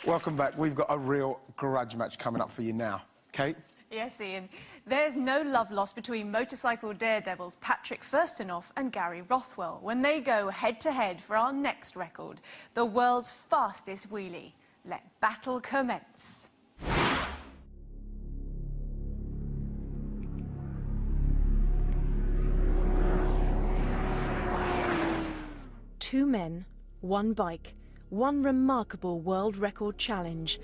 Welcome back. We've got a real grudge match coming up for you now. Kate? Yes, Ian. There's no love lost between motorcycle daredevils Patrick Fürstenhoff and Gary Rothwell when they go head-to-head for our next record, the world's fastest wheelie. Let battle commence. Two men, one bike, one remarkable world record challenge,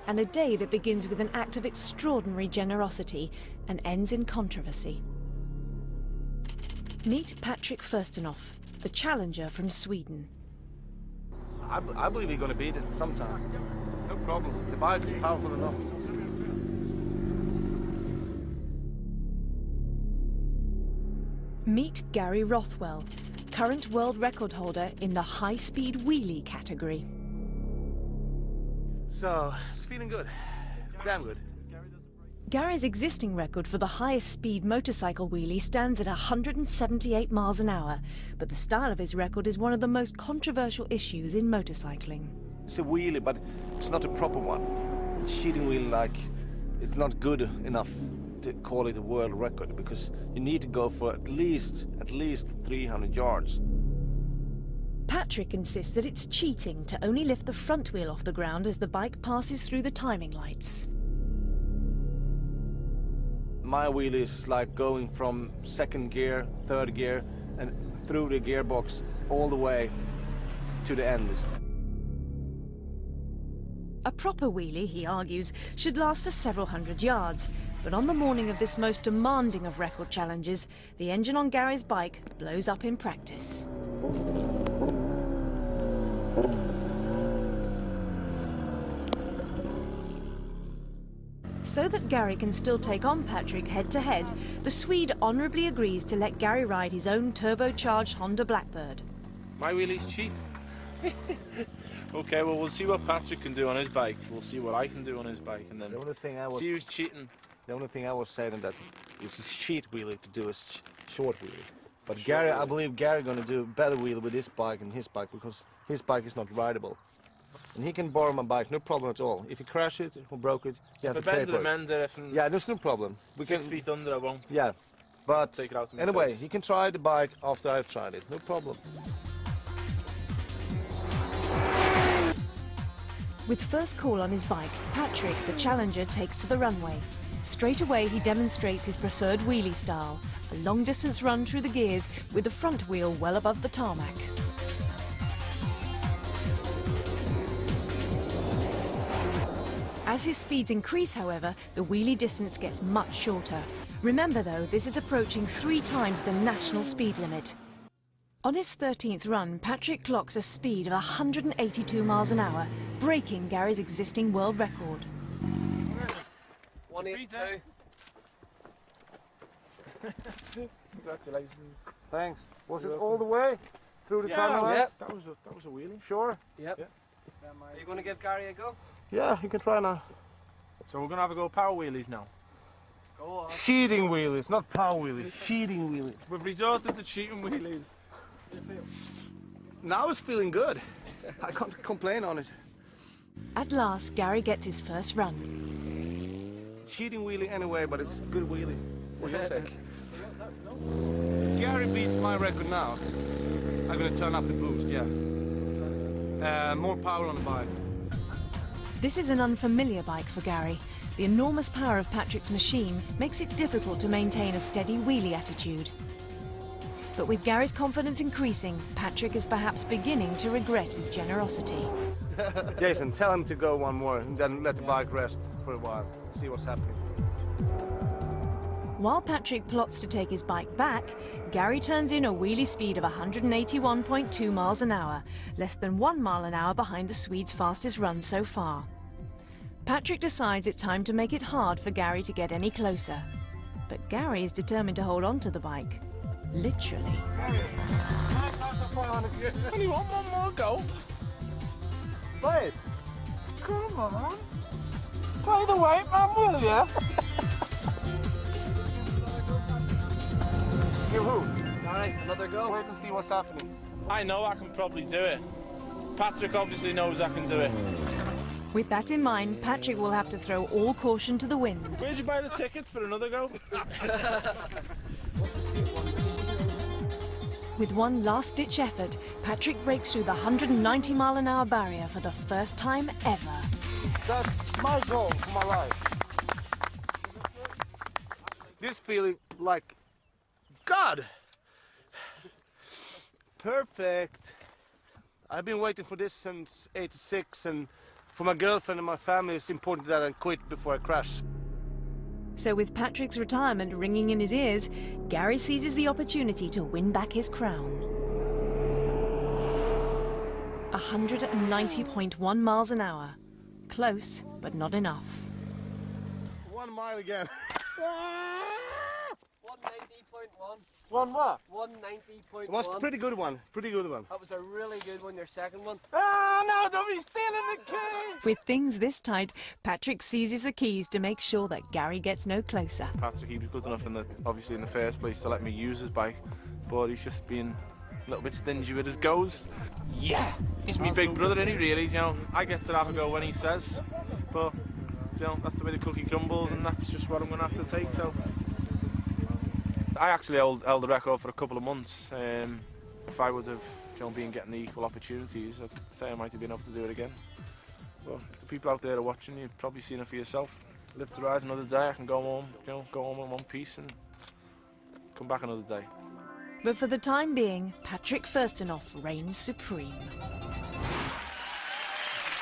and a day that begins with an act of extraordinary generosity and ends in controversy. Meet Patrick Fürstenhoff, the challenger from Sweden. I believe he's going to beat it sometime. No problem. The bike is powerful enough. Meet Gary Rothwell, current world record holder in the high-speed wheelie category. So, it's feeling good. Damn good. Gary's existing record for the highest speed motorcycle wheelie stands at 178 miles an hour, but the style of his record is one of the most controversial issues in motorcycling. It's a wheelie, but it's not a proper one. It's cheating wheelie, like, it's not good enough to call it a world record, because you need to go for at least 300 yards. Patrick insists that it's cheating to only lift the front wheel off the ground as the bike passes through the timing lights. My wheel is like going from second gear, third gear, and through the gearbox all the way to the end. A proper wheelie, he argues, should last for several hundred yards, but on the morning of this most demanding of record challenges, the engine on Gary's bike blows up in practice. So that Gary can still take on Patrick head-to-head, the Swede honourably agrees to let Gary ride his own turbocharged Honda Blackbird. My wheelie's cheap. Okay, well, we'll see what Patrick can do on his bike. We'll see what I can do on his bike, and then see who's cheating. The only thing I was saying that it's a cheat wheelie to do a short wheelie. But Gary, I believe Gary going to do a better wheelie with his bike and his bike, because his bike is not rideable. And he can borrow my bike, no problem at all. If he crashes it or broke it, you have to pay for it. Yeah, there's no problem. We 6 feet under, I won't. Yeah, but take it out anyway, he can try the bike after I've tried it, no problem. With first call on his bike, Patrick, the challenger, takes to the runway. Straight away, he demonstrates his preferred wheelie style, a long-distance run through the gears with the front wheel well above the tarmac. As his speeds increase, however, the wheelie distance gets much shorter. Remember, though, this is approaching 3 times the national speed limit. On his 13th run, Patrick clocks a speed of 182 miles an hour, breaking Gary's existing world record. 182. Congratulations. Thanks. Was it all the way through the tunnel? Yeah, that was a wheelie. Sure? Yep. Yeah. Are you going to give Gary a go? Yeah, you can try now. So we're going to have a go power wheelies now. Go on. Cheating wheelies, not power wheelies. Cheating wheelies. We've resorted to cheating wheelies. Now it's feeling good. I can't complain on it. At last, Gary gets his first run. Cheating wheelie anyway, but it's a good wheelie for your sake. If Gary beats my record now, I'm going to turn up the boost, yeah. More power on the bike. This is an unfamiliar bike for Gary. The enormous power of Patrick's machine makes it difficult to maintain a steady wheelie attitude. But with Gary's confidence increasing, Patrick is perhaps beginning to regret his generosity. Jason, tell him to go one more and then let the bike rest for a while. See what's happening. While Patrick plots to take his bike back, Gary turns in a wheelie speed of 181.2 miles an hour, less than 1 mile an hour behind the Swede's fastest run so far. Patrick decides it's time to make it hard for Gary to get any closer. But Gary is determined to hold on to the bike. Literally. Only want one more go. Play it. Come on. Play the weight, man, will ya? Give who? Alright, another go. Wait to see what's happening. I know I can probably do it. Patrick obviously knows I can do it. With that in mind, Patrick will have to throw all caution to the wind. Where'd you buy the tickets for another go? With one last-ditch effort, Patrick breaks through the 190-mile-an-hour barrier for the first time ever. That's my goal for my life. This feeling like God. Perfect. I've been waiting for this since '86, and for my girlfriend and my family, it's important that I quit before I crash. So with Patrick's retirement ringing in his ears, Gary seizes the opportunity to win back his crown. 190.1 miles an hour. Close, but not enough. 1 mile again. 190.1. One what? 190.1. It was a pretty good one. Pretty good one. That was a really good one, your second one. Oh no, don't be stealing the key! With things this tight, Patrick seizes the keys to make sure that Gary gets no closer. Patrick, he was good enough obviously in the first place to let me use his bike, but he's just been a little bit stingy with his goes. Yeah! He's my big brother, isn't he, really? You know, I get to have a go when he says, but you know, that's the way the cookie crumbles, and that's just what I'm going to have to take. So I actually held the record for a couple of months. If I would have been getting the equal opportunities, I'd say I might have been able to do it again. But if the people out there are watching, you've probably seen it for yourself. Live to rise another day. I can go home, go home in one piece and come back another day. But for the time being, Patrick Fürstenhoff reigns supreme.